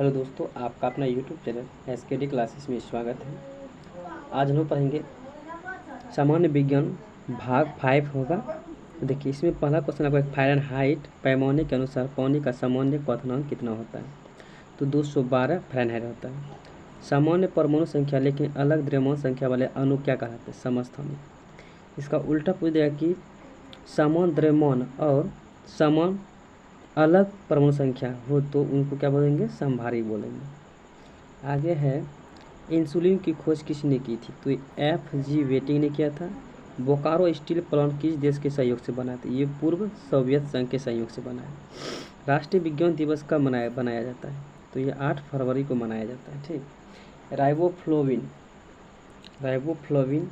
Hello दोस्तों, आपका अपना यूट्यूब चैनल एसकेडी क्लासेस में स्वागत है। आज हम लोग पढ़ेंगे सामान्य विज्ञान भाग 5 होगा। देखिए, इसमें पहला क्वेश्चन आपका फ़ारेनहाइट पैमाने के अनुसार पानी का सामान्य क्वथनांक कितना होता है? तो 212 फ़ारेनहाइट होता है। सामान्य परमाणु संख्या लेकिन अलग द्रव्यमान संख्या वाले अणु क्या कहलाते हैं? समस्थानिक। इसका उल्टा पूछ देगा कि समान द्रव्यमान और समान अलग परमाणु संख्या हो तो उनको क्या बोलेंगे? समभारी बोलेंगे। आगे है, इंसुलिन की खोज किसने की थी? तो F.G. वेटिंग ने किया था। बोकारो स्टील प्लांट किस देश के सहयोग से बना था? ये पूर्व सोवियत संघ के सहयोग से बना है। राष्ट्रीय विज्ञान दिवस कब बनाया जाता है? तो ये 8 फरवरी को मनाया जाता है। ठीक। राइबोफ्लोविन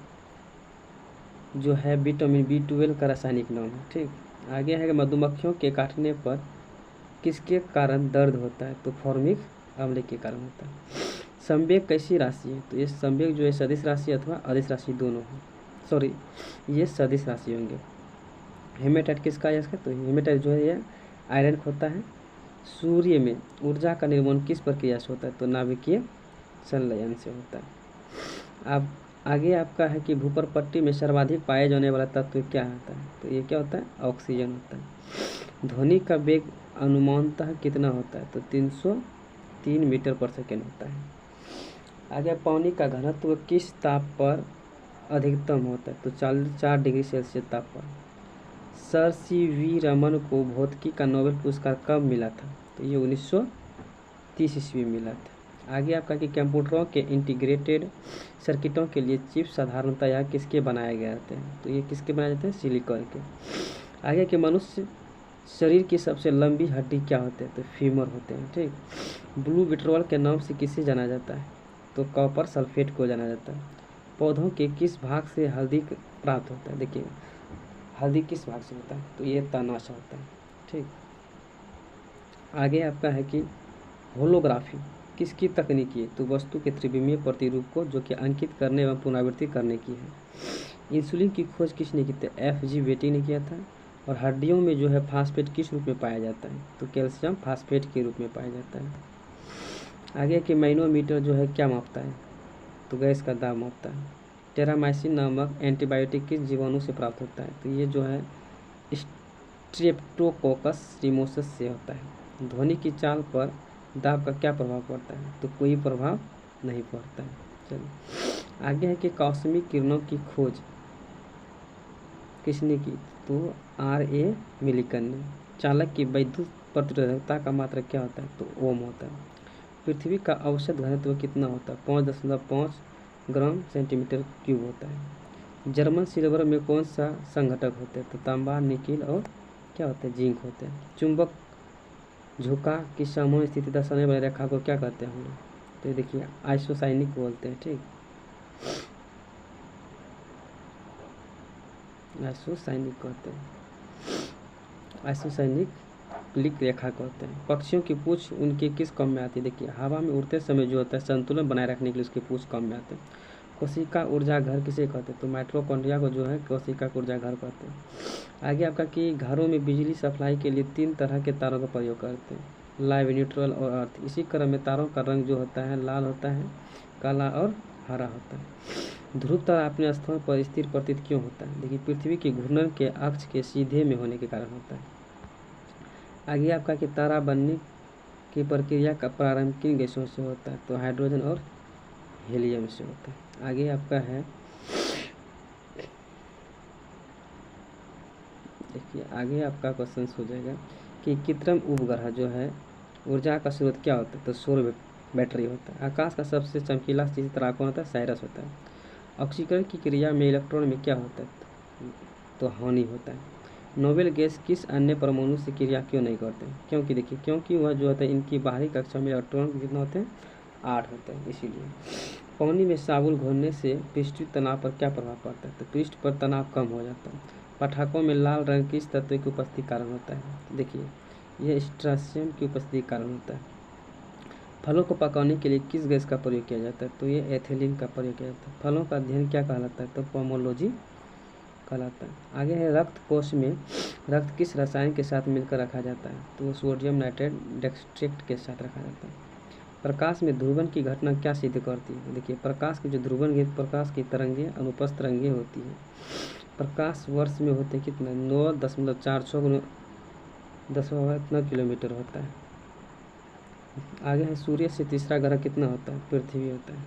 जो है विटामिन B12 का रासायनिक नाम है। ठीक। आगे है, मधुमक्खियों के काटने पर किसके कारण दर्द होता है? तो फॉर्मिक अम्ल के कारण होता है। संवेग कैसी राशि है? तो ये संवेग जो है सदिश राशि अथवा अदिश राशि दोनों है। सॉरी, ये सदिश राशि होंगे। हेमेटाइट किसका है इसका? तो हेमेटाइट जो है ये आयरन होता है। सूर्य में ऊर्जा का निर्माण किस प्रक्रिया से होता है? तो नाभिकीय संलयन से होता है। अब आगे आपका है कि भूपर पट्टी में सर्वाधिक पाए जाने वाला तत्व क्या होता है? तो ये क्या होता है? ऑक्सीजन होता है। ध्वनि का वेग अनुमानतः कितना होता है? तो 303 मीटर पर सेकेंड होता है। आगे, पानी का घनत्व किस ताप पर अधिकतम होता है? तो 4 डिग्री सेल्सियस ताप पर। Sir C.V. रमन को भौतिकी का नोबेल पुरस्कार कब मिला था? तो ये 1930 ईस्वी में मिला था। आगे आपका कि कंप्यूटरों के इंटीग्रेटेड सर्किटों के लिए चिप साधारणतया किसके बनाए गए जाते हैं? तो ये किसके बनाए जाते हैं? सिलिकॉन के। आगे के मनुष्य शरीर की सबसे लंबी हड्डी क्या होते हैं? तो फीमर होते हैं। ठीक। ब्लू विट्रोल के नाम से किसे जाना जाता है? तो कॉपर सल्फेट को जाना जाता है। पौधों के किस भाग से हल्दी प्राप्त होता है? देखिए, हल्दी किस भाग से होता है? तो ये तनाशा होता है। ठीक। आगे आपका है कि होलोग्राफी किसकी तकनीकी है? तो वस्तु के त्रिविमीय प्रतिरूप को जो कि अंकित करने एवं पुनरावृत्ति करने की है। इंसुलिन की खोज किसने की थी? F.G. वेटिंग ने किया था। और हड्डियों में जो है फास्फेट किस रूप में पाया जाता है? तो कैल्शियम फास्फेट के रूप में पाया जाता है। आगे कि मैनोमीटर जो है क्या मापता है? तो गैस का दाब मापता है। टेरामाइसिन नामक एंटीबायोटिक किस जीवाणु से प्राप्त होता है? तो ये जो है स्ट्रेप्टोकोकस रिमोसस से होता है। ध्वनि की चाल पर दाब का क्या प्रभाव पड़ता है? तो कोई प्रभाव नहीं पड़ता है। चलिए, आगे है कि कॉस्मिक किरणों की खोज किसने की? तो R.A. मिलिकन ने। चालक की विद्युत प्रतिरोधकता का मात्रक क्या होता है? तो ओम होता है। पृथ्वी का औसत घनत्व कितना होता है? 5.5 ग्राम सेंटीमीटर क्यूब होता है। जर्मन सिल्वर में कौन सा संघटक होता है? तो तांबा, निकिल और क्या होता है? जिंक होते हैं। चुंबक झुका की सामान्य स्थिति दर्शाने वाली रेखा को क्या कहते हैं हम लोग? तो देखिए, आइसोसाइनिक बोलते हैं। ठीक, आइसोसाइनिक कहते हैं। आइसोसाइनिक क्लिक रेखा कहते हैं। पक्षियों की पूंछ उनके किस काम में आती है? देखिए, हवा में उड़ते समय जो होता है संतुलन बनाए रखने के लिए उसकी पूंछ काम में आते हैं। कोशिका ऊर्जा घर किसे कहते हैं? तो माइटोकॉन्ड्रिया को जो है कोशिका ऊर्जा घर कहते हैं। आगे आपका कि घरों में बिजली सप्लाई के लिए 3 तरह के तारों का प्रयोग करते हैं, लाइव, न्यूट्रल और अर्थ। इसी क्रम में तारों का रंग जो होता है लाल होता है, काला और हरा होता है। ध्रुव तारा अपने स्थान पर स्थिर प्रतीत क्यों होता है? देखिए, पृथ्वी के घूर्णन के अक्ष के सीधे में होने के कारण होता है। आगे आपका कि तारा बनने की प्रक्रिया का प्रारंभ किन गैसों से होता है? तो हाइड्रोजन और हीलियम से होता है। आगे आपका है, देखिए आगे आपका क्वेश्चन हो जाएगा कि कृत्रिम उपग्रह जो है ऊर्जा का स्रोत क्या होता है? तो सौर बैटरी होता है। आकाश का सबसे चमकीला सितारा कौन होता है? साइरस होता है। ऑक्सीकरण की क्रिया में इलेक्ट्रॉन में क्या होता है? तो हानि होता है। नोबेल गैस किस अन्य परमाणु से क्रिया क्यों नहीं करते? क्योंकि देखिए, क्योंकि वह जो होता है इनकी बाहरी कक्षा में इलेक्ट्रॉन कितना होते हैं? 8 होते हैं, इसीलिए। पानी में साबुन घोलने से पृष्ठीय तनाव पर क्या प्रभाव पड़ता है? तो पृष्ठ पर तनाव कम हो जाता है। पटाखों में लाल रंग किस तत्व की उपस्थिति कारण होता है? देखिए, यह स्ट्रासियम की उपस्थिति कारण होता है। फलों को पकाने के लिए किस गैस का प्रयोग किया जाता है? तो ये एथिलीन का प्रयोग किया जाता है। फलों का अध्ययन क्या कहलाता है? तो पोमोलॉजी कहलाता है। आगे है, रक्त कोश में रक्त किस रसायन के साथ मिलकर रखा जाता है? तो सोडियम नाइट्रेट डेक्सट्रेट के साथ रखा जाता है। प्रकाश में ध्रुवन की घटना क्या सिद्ध करती है? देखिए, प्रकाश की जो ध्रुवन की प्रकाश की तरंगें अनुप्रस्थ तरंगें होती हैं। प्रकाश वर्ष में होते कितना? 9.46 इतना किलोमीटर होता है। आगे है, सूर्य से तीसरा ग्रह कितना होता है? पृथ्वी होता है।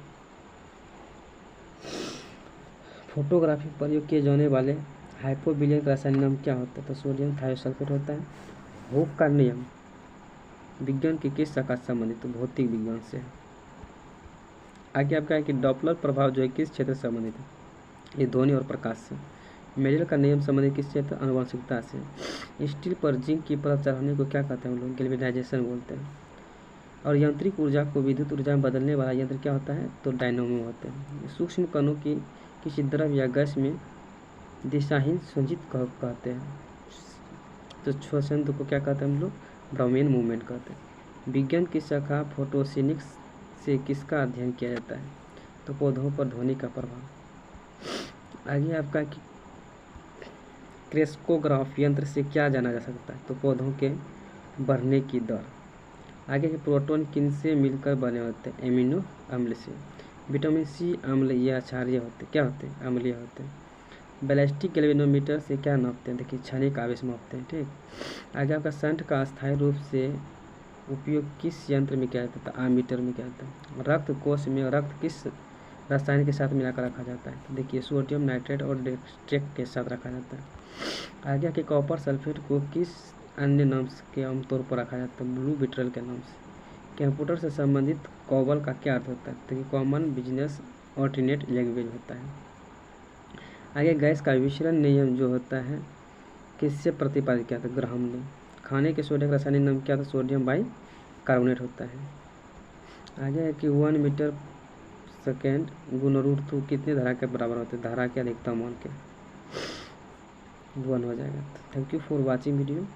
फोटोग्राफी में प्रयोग किए जाने वाले हाइपोविलियन का रासायनिक नाम क्या होता है? तो सोडियम थायोसल्फेट होता है। हुक का नियम विज्ञान की किस शाखा से संबंधित? तो भौतिक विज्ञान से है। आगे आपका है कि डॉपलर प्रभाव जो है किस क्षेत्र से संबंधित है? ये ध्वनि और प्रकाश से। मेडल का नियम संबंधित किस क्षेत्र? आनुवंशिकता से। स्टील पर जिंक की परत चढ़ाने को क्या कहते हैं हम लोग? गैल्वेनाइजेशन बोलते हैं। और यांत्रिक ऊर्जा को विद्युत ऊर्जा में बदलने वाला यंत्र क्या होता है? तो डायनामो होते हैं। सूक्ष्म कणों की किसी द्रव या गैस में दिशाहीन संचित कहते हैं। तो श्वसन को क्या कहते हैं हम लोग? ब्राउनियन मूवमेंट कहते हैं। विज्ञान की शाखा फोटोसिनिक्स से किसका अध्ययन किया जाता है? तो पौधों पर ध्वनि का प्रभाव। आगे आपका कि क्रेस्कोग्राफ यंत्र से क्या जाना जा सकता है? तो पौधों के बढ़ने की दर। आगे के प्रोटॉन किनसे मिलकर बने होते हैं? एमिनो अम्ल से। विटामिन सी अम्ल या क्षारीय होते क्या होते हैं? अम्लीय होते हैं। बैलिस्टिक गैल्वेनोमीटर से क्या नापते हैं? देखिए, क्षणिक आवेश मापते हैं। ठीक। आगे आपका शंट का अस्थायी रूप से उपयोग किस यंत्र में किया जाता है? आमीटर में किया जाता है। रक्त कोश में रक्त किस रसायन के साथ मिलाकर रखा जाता है? तो देखिए, सोडियम नाइट्रेट और डेक्स्ट्रेट के साथ रखा जाता है। आगे के कॉपर सल्फेट को किस अन्य नाम के आमतौर पर रखा जाता है? ब्लू विट्रल के नाम से। कंप्यूटर से संबंधित कॉबल का क्या अर्थ होता है? तो कॉमन बिजनेस ऑल्टरनेट लैंग्वेज होता है। आगे गैस का विशरण नियम जो होता है किससे प्रतिपादित किया था? ग्राहम ने। खाने के सोडा का रासायनिक नाम क्या था? सोडियम बाई कार्बोनेट होता है। आगे है कि 1 मीटर सेकेंड गुणरूट कितने धारा के बराबर होते हैं? धारा के अधिकतम मान के 1 हो जाएगा। Thank you for watching video.